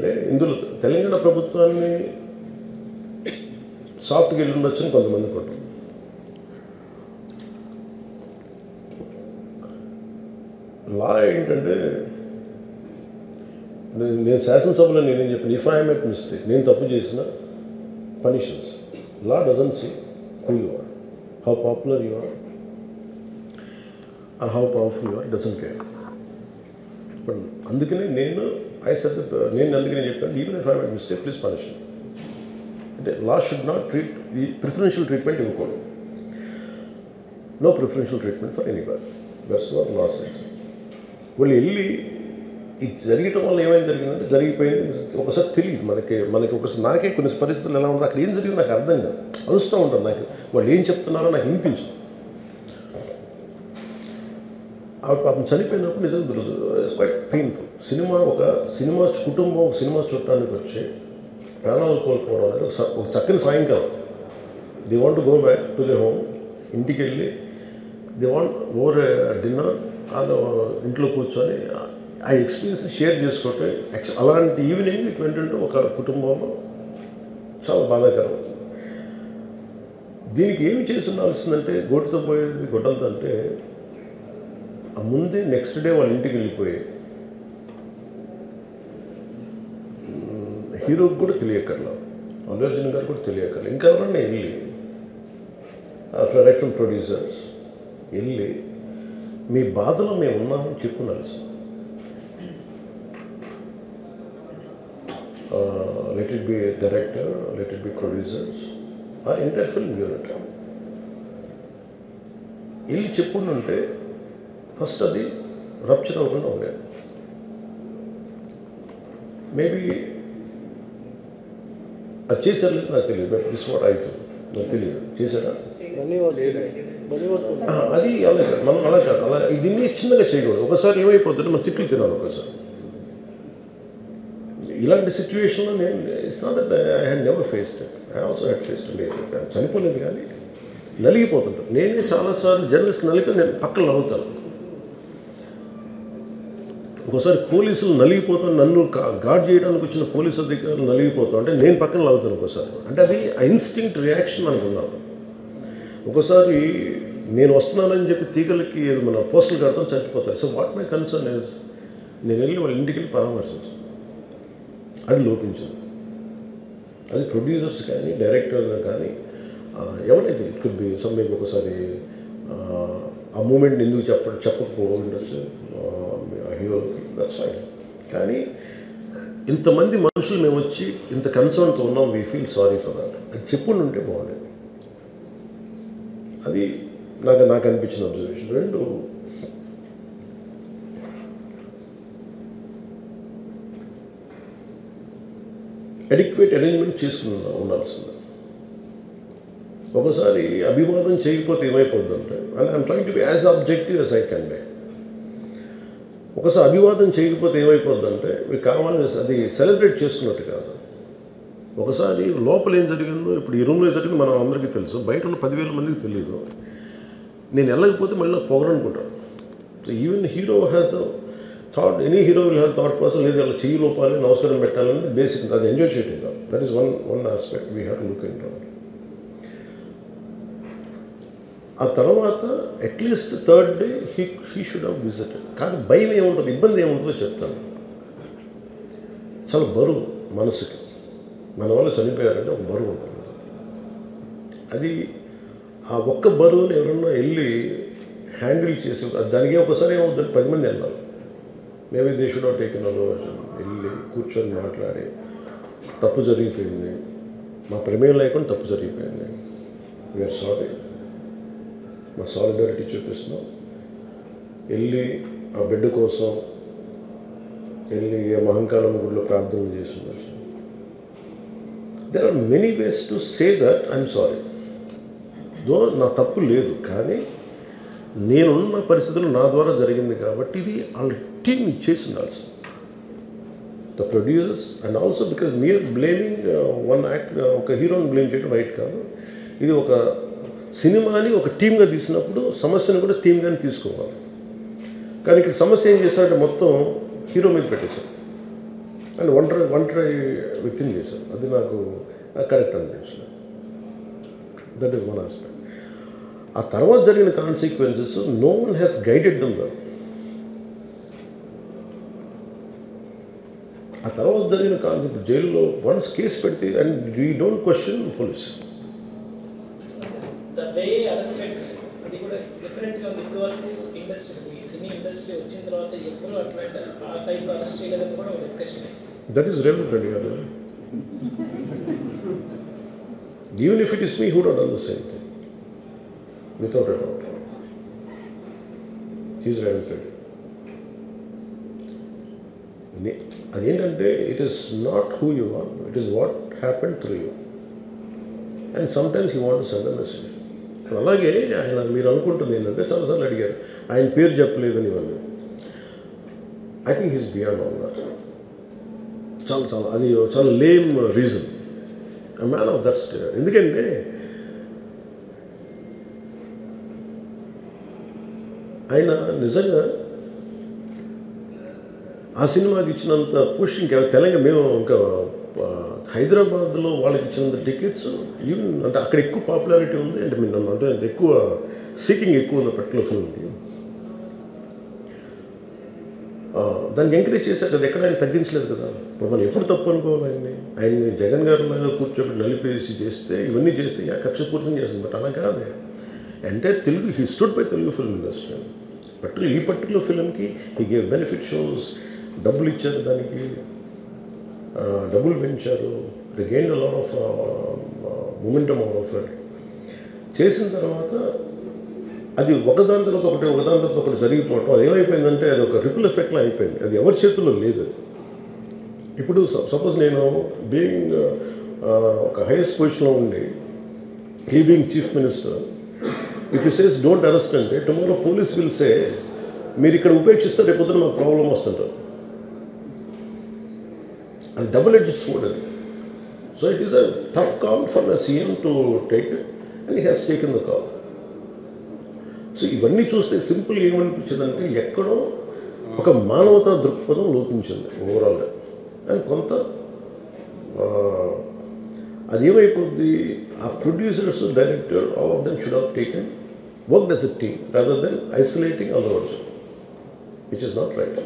ఏమైందంటే ఇందులో తెలంగాణ ప్రభుత్వాన్ని సాఫ్ట్గా వెళ్ళి ఉండొచ్చని కొంతమంది కొట్టారు. లా ఏంటంటే నేను శాసనసభలో నేనేం చెప్పాను, ఇఫ్ ఐ మేక్ మిస్టేక్, నేను తప్పు చేసిన punishments. Law doesn't see who you are, how popular you are or how powerful you are, doesn't care. ఇప్పుడు అందుకనే నేను అందుకనే చెప్పాను, even if I make mistake please punish. అంటే లా షుడ్ నాట్ ట్రీట్ ఈ ప్రిఫరెన్షియల్ ట్రీట్మెంట్ ఇవ్వకూడదు. No preferential treatment for anybody. That's what law says. వాళ్ళు వెళ్ళి ఇది జరగటం వల్ల ఏమైంది జరిగిందంటే జరిగిపోయింది. ఒకసారి తెలియదు మనకి ఒకసారి నాకే కొన్ని పరిస్థితులు ఎలా ఉంటుంది, అక్కడ ఏం జరిగింది నాకు అర్థం కాదు, అరుస్తూ ఉంటాను. నాకు వాళ్ళు ఏం చెప్తున్నారో నాకు వినిపించదు. పాపం చనిపోయినప్పుడు నిజంగా క్వైట్ పెయిన్ఫుల్. సినిమా కుటుంబం ఒక సినిమా చూడటానికి వచ్చి ప్రాణాలు కోల్పోవడం అనేది ఒక చక్కని సాయంకాలం. They want go back to the home. ఇంటికి వెళ్ళి దే వాంట్ ఓవర్ డిన్నర్ వాళ్ళు ఇంట్లో కూర్చొని ఆ ఎక్స్పీరియన్స్ షేర్ చేసుకోవటం. అలాంటి ఈవినింగ్ ఇటు ఏంటంటే ఒక కుటుంబంలో చాలా బాధాకరం. దీనికి ఏమి చేసి ఉండాల్సిందంటే గోటితో పోయేది గొడ్డలతో అంటే ఆ ముందే నెక్స్ట్ డే వాళ్ళ ఇంటికి వెళ్ళిపోయి హీరోకి కూడా తెలియకర్లా, అల్లు అర్జున్ గారు కూడా తెలియకర్లా, ఇంకా ఎవరన్నా వెళ్ళి రైట్ ఫ్రమ్ ప్రొడ్యూసర్స్ వెళ్ళి మీ బాధలో మేము ఉన్నామని చెప్పుకోవాల్సి. Let it be director, let it be producers, ఆ ఎంటైర్ ఫిల్మ్ యూనిట్ వెళ్ళి చెప్పుకుంటుంటే ఫస్ట్ అది రప్చర్ అవ్వకుండా ఉండేది. మేబీ అది చేశారు లేదు నాకు తెలియదు, but this what I feel. నాకు తెలియదు చేశారా అది అలా కాదు, మనం అలా కాదు, అలా దీన్ని చిన్నగా చేయకూడదు. ఒకసారి ఏమైపోతుందంటే మనం తిట్లు తినాలి. ఒకసారి ఇలాంటి సిచ్యువేషన్లో నేను it's not that I had never faced it, I also had faced it. చనిపోలేదు కానీ నలిగిపోతుంటాను. నేనే చాలాసార్లు జర్నలిస్ట్ నలిపి నేను పక్కన నవ్వుతాను. ఒకసారి పోలీసులు నలిగిపోతాను, నన్ను గార్డ్ చేయడానికి వచ్చిన పోలీసు అధికారులు నలిగిపోతాం అంటే నేను పక్కన లాగుతాను ఒకసారి. అంటే అది ఇన్స్టింక్ట్ రియాక్షన్ మనకు ఉన్నాను. ఒకసారి నేను వస్తున్నానని చెప్పి తీగలకి మన పోస్టులు కడతాం చచ్చిపోతారు. So what my concern is నేను వెళ్ళి వాళ్ళ ఇంటికి వెళ్ళి పరామర్శించాను. అది లోపించింది. అది ప్రొడ్యూసర్స్ కానీ డైరెక్టర్ కానీ ఎవరైతే it could be some maybe ఒకసారి ఆ మూమెంట్ని ఎందుకు చెప్పకపోవడం ఉండొచ్చు హీరోకి, దట్స్ ఫైన్. కానీ ఇంతమంది మనుషులు మేము వచ్చి ఇంత కన్సర్న్తో ఉన్నాం, we feel sorry for that, అది చెప్పుండి ఉంటే బాగుండేది. అది నాకు అనిపించిన అబ్జర్వేషన్. రెండు, అడిక్వేట్ అరేంజ్మెంట్ చేసుకుని ఉండాల్సింది. ఒకసారి అభివాదం చేయకపోతే ఏమైపోద్దంటే, and I'm trying to be as objective as I can be. ఒకసారి అభివాదం చేయకపోతే ఏమైపోద్దంటే మీకు కావాలని అది సెలబ్రేట్ చేసుకున్నట్టు కాదు. ఒకసారి లోపల ఏం జరిగిందో, ఇప్పుడు ఈ రూమ్లో జరిగింది మనం అందరికీ తెలుసు, బయట ఉన్న 10,000 మందికి తెలియదు. నేను వెళ్ళకపోతే మళ్ళీ పొగరనుకుంటాను. So even hero has the thought, any hero will have thought process, లేదు అలా చెయ్యి లోపాలి నమస్కారం పెట్టాలని బేసిక్, అది ఎంజాయ్ చేయటం కాదు. That is one aspect we have to look in to. ఆ తర్వాత at least third day he should have visited. కానీ భయం ఏముంటుంది, ఇబ్బంది ఏముంటుందో చెప్తాను. చాలా బరువు మనసుకి, మన వల్ల చనిపోయారంటే ఒక బరువు ఉంటుంది. అది ఆ ఒక్క బరువుని ఎవరన్నా వెళ్ళి హ్యాండిల్ చేసి, దానికి ఒకసారి ఏమవుతుంది, 10 మంది వెళ్ళాలి. Maybe they should have taken aversion. వెళ్ళి కూర్చొని మాట్లాడి తప్పు జరిగిపోయింది, మా ప్రమేయం లేకుండా తప్పు జరిగిపోయింది, వీఆర్ సారీ, మా సాలిడారిటీ చూపిస్తున్నాం. వెళ్ళి ఆ బిడ్డ కోసం వెళ్ళి మహంకాళం గుడిలో ప్రార్థన చేస్తున్నారు. There are many ways to say that I'm sorry. Though నా తప్పు లేదు, కానీ నేనున్న పరిస్థితులు నా ద్వారా జరిగింది కాబట్టి ఇది వాళ్ళ టీం చేసి ఉండాల్సింది. The producers and also because మీరు బ్లేమింగ్ వన్ యాక్ట్, ఒక హీరోని బ్లేమ్ చేయడం రైట్ కాదు. ఇది ఒక సినిమాని ఒక టీమ్గా తీసినప్పుడు సమస్యను కూడా టీమ్గానే తీసుకోవాలి. కానీ ఇక్కడ సమస్య ఏం చేశారంటే మొత్తం హీరో మీద పెట్టేశారు. అండ్ ఒంటరి వ్యక్తిని చేశారు. అది నాకు కరెక్ట్ అనిపించలేదు. That is one aspect. ఆ తర్వాత జరిగిన consequences no one has guided them well. ఆ తర్వాత జరిగిన కాన్సెప్ట్ జైల్లో వన్స్ కేసు పెడితే and we don't question police. అది కూడా డిఫరెంట్గా ఉంది. ఇప్పటివరకు ఇండస్ట్రీ సినీ ఇండస్ట్రీ వచ్చిన తర్వాత ఎప్పుడు అట్లా ఆ టైప్ అరెస్ట్ చేయలేదని కూడా ఒక discussion. That is Revanth Reddy garu. Even if it is me who would done the same thing without a doubt. Is Revanth Reddy. అదేంటంటే it is not who you are, it is what happened through you. And sometimes you want to send a message. అలాగే ఆయన మీరు అనుకుంటుంది ఏంటంటే చాలాసార్లు అడిగారు ఆయన పేరు చెప్పలేదని ఇవన్నీ. I think he's beyond all that. అది చాలా lame reason. A man of that state. ఎందుకంటే ఆయన నిజంగా ఆ సినిమాకి ఇచ్చినంత పుష్ ఇంకా తెలంగాణ మేము ఇంకా హైదరాబాద్లో వాళ్ళకి ఇచ్చినంత టికెట్స్ ఈవెన్ అంటే అక్కడ ఎక్కువ పాపులారిటీ ఉంది. అంటే మీరు అంటే ఎక్కువ సీకింగ్ ఎక్కువ ఉంది పర్టికులర్ ఫిల్మ్కి. దాన్ని ఎంకరేజ్ చేశారు కదా, ఎక్కడ ఆయన తగ్గించలేదు కదా. ఇప్పుడు మనం ఎప్పుడు తప్పు అనుకోవాలి ఆయన్ని జగన్ గారిలాగా కూర్చోబెట్టి నలిపేసి చేస్తే ఇవన్నీ చేస్తే కక్షపూర్తం చేస్తుంది. బట్ అలా కాదు. అంటే Telugu he stood by Telugu film industry. ఈ పర్టికులర్ ఫిల్మ్కి హీ గేవ్ బెనిఫిట్ షోస్, డబ్బులు ఇచ్చారు, దానికి డబ్బులు పెంచారు. The gain a lot of momentum out of it. చేసిన తర్వాత అది ఒకదాని తర్వాత ఒకటి జరిగిపోవటం, అది ఏమైపోయిందంటే అది ఒక రిపుల్ ఎఫెక్ట్లో అయిపోయింది. అది ఎవరి చేతుల్లో లేదు. అది ఇప్పుడు సపోజ్ నేను బీయింగ్ ఒక హైయెస్ట్ పొజిషన్లో ఉండి he being chief minister, if you says don't arrest అంటే టుమారో పోలీస్ విల్ సే మీరు ఇక్కడ ఉపేక్షిస్తే రేపు పొద్దున మాకు ప్రాబ్లం వస్తుంటారు. అది డబుల్ ఎడ్జ్డ్ స్వోర్డ్ అది. So it is a tough call for the CM to take it and he has taken the call. So ఇవన్నీ చూస్తే సింపుల్ ఏమనిపించిందంటే ఎక్కడో ఒక మానవతా దృక్పథం లోపించింది ఓవరాల్గా. అండ్ కొంత అది ఏమైపోద్ది, ఆ producers, director, all of them should have taken work as a team rather than isolating Allu Arjun, which is not right.